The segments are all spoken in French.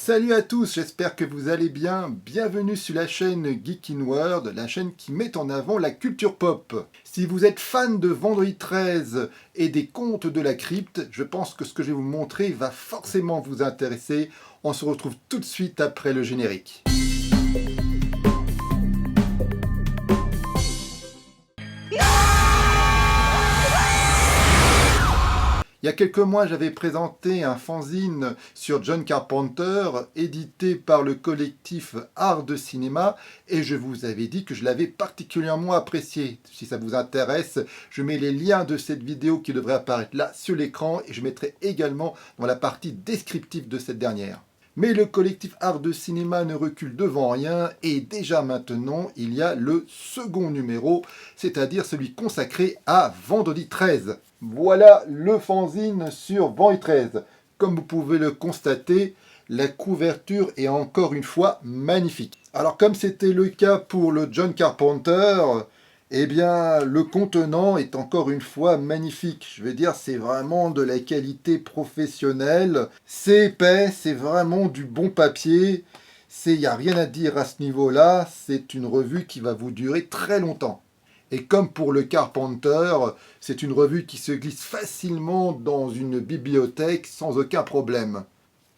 Salut à tous, j'espère que vous allez bien. Bienvenue sur la chaîne Geek in World, la chaîne qui met en avant la culture pop. Si vous êtes fan de Vendredi 13 et des contes de la crypte, je pense que ce que je vais vous montrer va forcément vous intéresser. On se retrouve tout de suite après le générique. Il y a quelques mois, j'avais présenté un fanzine sur John Carpenter, édité par le collectif Art de Cinéma, et je vous avais dit que je l'avais particulièrement apprécié. Si ça vous intéresse, je mets les liens de cette vidéo qui devrait apparaître là sur l'écran, et je mettrai également dans la partie descriptive de cette dernière. Mais le collectif Art de Cinéma ne recule devant rien, et déjà maintenant, il y a le second numéro, c'est-à-dire celui consacré à Vendredi 13. Voilà le fanzine sur Vendredi 13. Comme vous pouvez le constater, la couverture est encore une fois magnifique. Alors comme c'était le cas pour le John Carpenter, eh bien le contenant est encore une fois magnifique. Je veux dire, c'est vraiment de la qualité professionnelle. C'est épais, c'est vraiment du bon papier. Il n'y a rien à dire à ce niveau-là. C'est une revue qui va vous durer très longtemps. Et comme pour le Carpenter, c'est une revue qui se glisse facilement dans une bibliothèque sans aucun problème.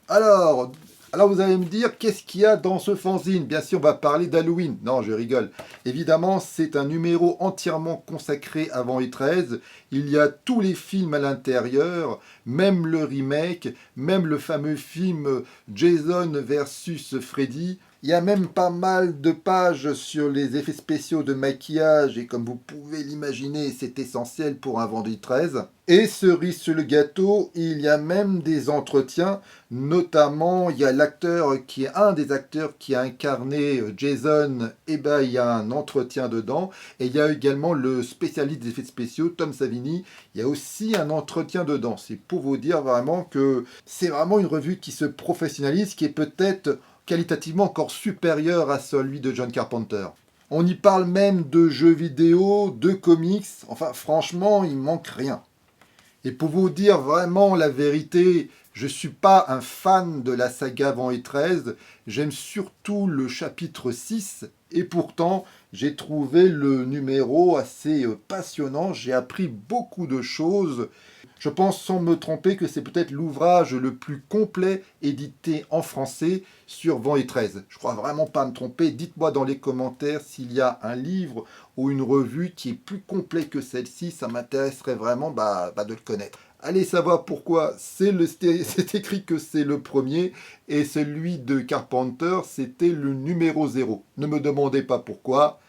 Alors vous allez me dire, qu'est-ce qu'il y a dans ce fanzine? Bien sûr, on va parler d'Halloween. Non, je rigole. Évidemment, c'est un numéro entièrement consacré à Vendredi 13. Il y a tous les films à l'intérieur, même le remake, même le fameux film Jason versus Freddy. Il y a même pas mal de pages sur les effets spéciaux de maquillage et comme vous pouvez l'imaginer, c'est essentiel pour un Vendredi 13. Et cerise sur le gâteau, il y a même des entretiens, notamment il y a l'acteur qui est un des acteurs qui a incarné Jason, et ben il y a un entretien dedans. Et il y a également le spécialiste des effets spéciaux, Tom Savini, il y a aussi un entretien dedans. C'est pour vous dire vraiment que c'est vraiment une revue qui se professionnalise, qui est peut-être qualitativement encore supérieur à celui de John Carpenter. On y parle même de jeux vidéo, de comics, enfin franchement il manque rien. Et pour vous dire vraiment la vérité, je ne suis pas un fan de la saga Vendredi 13, j'aime surtout le chapitre 6, et pourtant j'ai trouvé le numéro assez passionnant, j'ai appris beaucoup de choses. Je pense sans me tromper que c'est peut-être l'ouvrage le plus complet édité en français sur Vendredi 13. Je crois vraiment pas me tromper. Dites-moi dans les commentaires s'il y a un livre ou une revue qui est plus complet que celle-ci. Ça m'intéresserait vraiment de le connaître. Allez savoir pourquoi. C'est écrit que c'est le premier et celui de Carpenter, c'était le numéro 0. Ne me demandez pas pourquoi.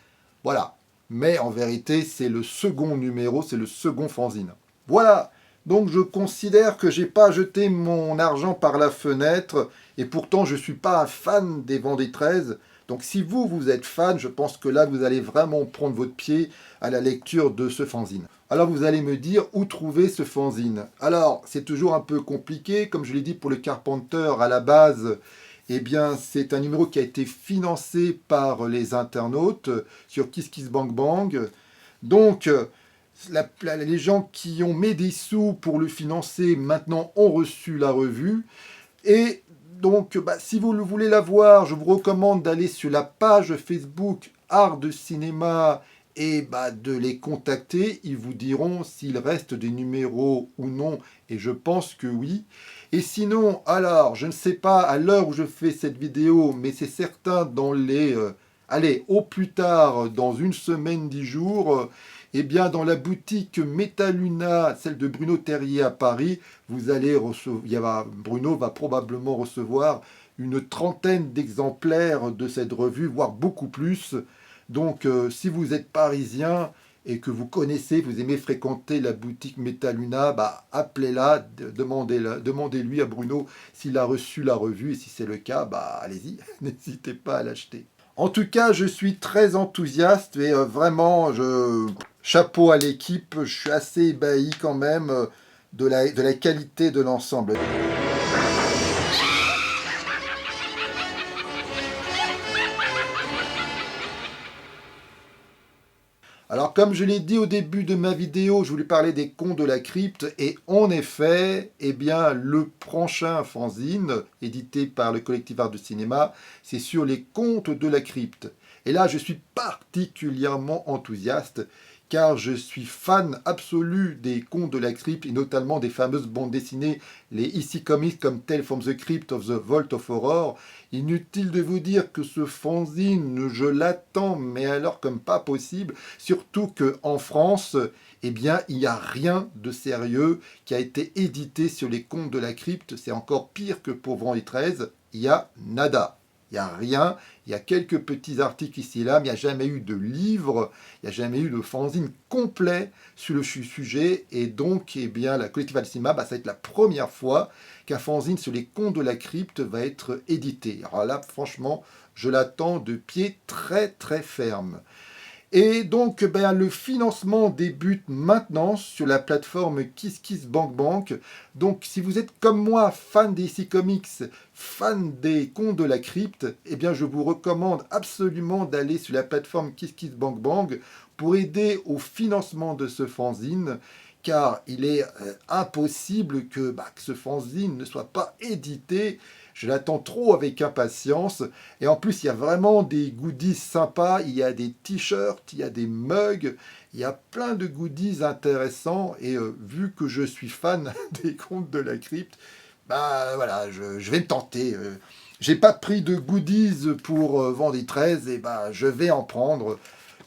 Voilà. Mais en vérité, c'est le second numéro, c'est le second fanzine. Voilà. Donc je considère que j'ai pas jeté mon argent par la fenêtre et pourtant je suis pas un fan des Vendredi 13. Donc si vous êtes fan, je pense que là vous allez vraiment prendre votre pied à la lecture de ce fanzine. Alors vous allez me dire où trouver ce fanzine. Alors c'est toujours un peu compliqué, comme je l'ai dit pour le Carpenter à la base. Eh bien, c'est un numéro qui a été financé par les internautes sur KissKissBankBang. Donc les gens qui ont mis des sous pour le financer, maintenant ont reçu la revue. Et donc, si vous voulez la voir, je vous recommande d'aller sur la page Facebook Art de Cinéma et de les contacter. Ils vous diront s'il reste des numéros ou non. Et je pense que oui. Et sinon, alors, je ne sais pas à l'heure où je fais cette vidéo, mais c'est certain dans les... allez, au plus tard, dans une semaine, 10 jours... Eh bien, dans la boutique Metaluna, celle de Bruno Terrier à Paris, Bruno va probablement recevoir une trentaine d'exemplaires de cette revue, voire beaucoup plus. Donc, si vous êtes parisien et que vous connaissez, vous aimez fréquenter la boutique Metaluna, appelez-la, demandez-lui à Bruno s'il a reçu la revue. Et si c'est le cas, allez-y, n'hésitez pas à l'acheter. En tout cas, je suis très enthousiaste et vraiment, chapeau à l'équipe, je suis assez ébahi quand même de la qualité de l'ensemble. Alors comme je l'ai dit au début de ma vidéo, je voulais parler des contes de la crypte et en effet, eh bien le prochain fanzine édité par le collectif Art de Cinéma, c'est sur les contes de la crypte. Et là je suis particulièrement enthousiaste car je suis fan absolu des contes de la crypte et notamment des fameuses bandes dessinées, les EC Comics comme Tales from the Crypt of the Vault of Horror. Inutile de vous dire que ce fanzine, je l'attends, mais alors comme pas possible, surtout qu'en France, eh bien, il n'y a rien de sérieux qui a été édité sur les contes de la crypte. C'est encore pire que pour Vendredi 13, il y a nada. Il n'y a rien, il y a quelques petits articles ici et là, mais il n'y a jamais eu de livre, il n'y a jamais eu de fanzine complet sur le sujet. Et donc, eh bien, la collective Alcima, ça va être la première fois qu'un fanzine sur les contes de la crypte va être édité. Alors là, franchement, je l'attends de pied très très ferme. Et donc, le financement débute maintenant sur la plateforme KissKissBankBank. Donc, si vous êtes comme moi, fan des DC Comics, fan des contes de la crypte, eh bien, je vous recommande absolument d'aller sur la plateforme KissKissBankBank pour aider au financement de ce fanzine, car il est impossible que ce fanzine ne soit pas édité. Je l'attends trop avec impatience. Et en plus, il y a vraiment des goodies sympas. Il y a des t-shirts, il y a des mugs, il y a plein de goodies intéressants. Et vu que je suis fan des contes de la crypte, voilà, je vais me tenter. J'ai pas pris de goodies pour Vendredi 13, et je vais en prendre.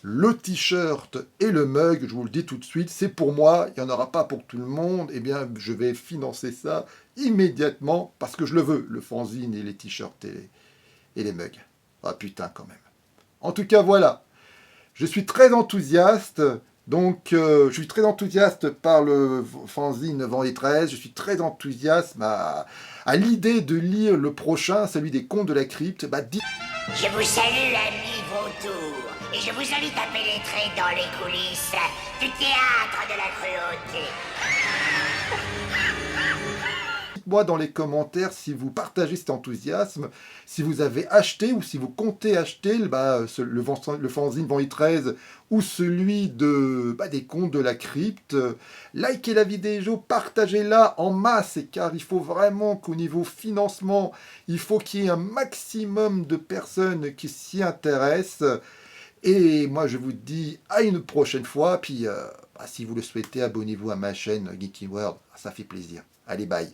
Le t-shirt et le mug, je vous le dis tout de suite, c'est pour moi, il n'y en aura pas pour tout le monde, eh bien je vais financer ça immédiatement parce que je le veux, le fanzine et les t-shirts et les mugs. Ah putain quand même. En tout cas voilà, je suis très enthousiaste, donc je suis très enthousiaste par le fanzine Vendredi 13, je suis très enthousiaste à l'idée de lire le prochain, celui des contes de la crypte. Je vous salue, amis vautours, et je vous invite à pénétrer dans les coulisses du théâtre de la cruauté. Dites-moi dans les commentaires si vous partagez cet enthousiasme, si vous avez acheté ou si vous comptez acheter le fanzine Vendredi 13 ou celui des contes de la crypte. Likez la vidéo, partagez-la en masse, car il faut vraiment qu'au niveau financement, il faut qu'il y ait un maximum de personnes qui s'y intéressent. Et moi je vous dis à une prochaine fois, puis si vous le souhaitez, abonnez-vous à ma chaîne Geeky World, ça fait plaisir. Allez, bye.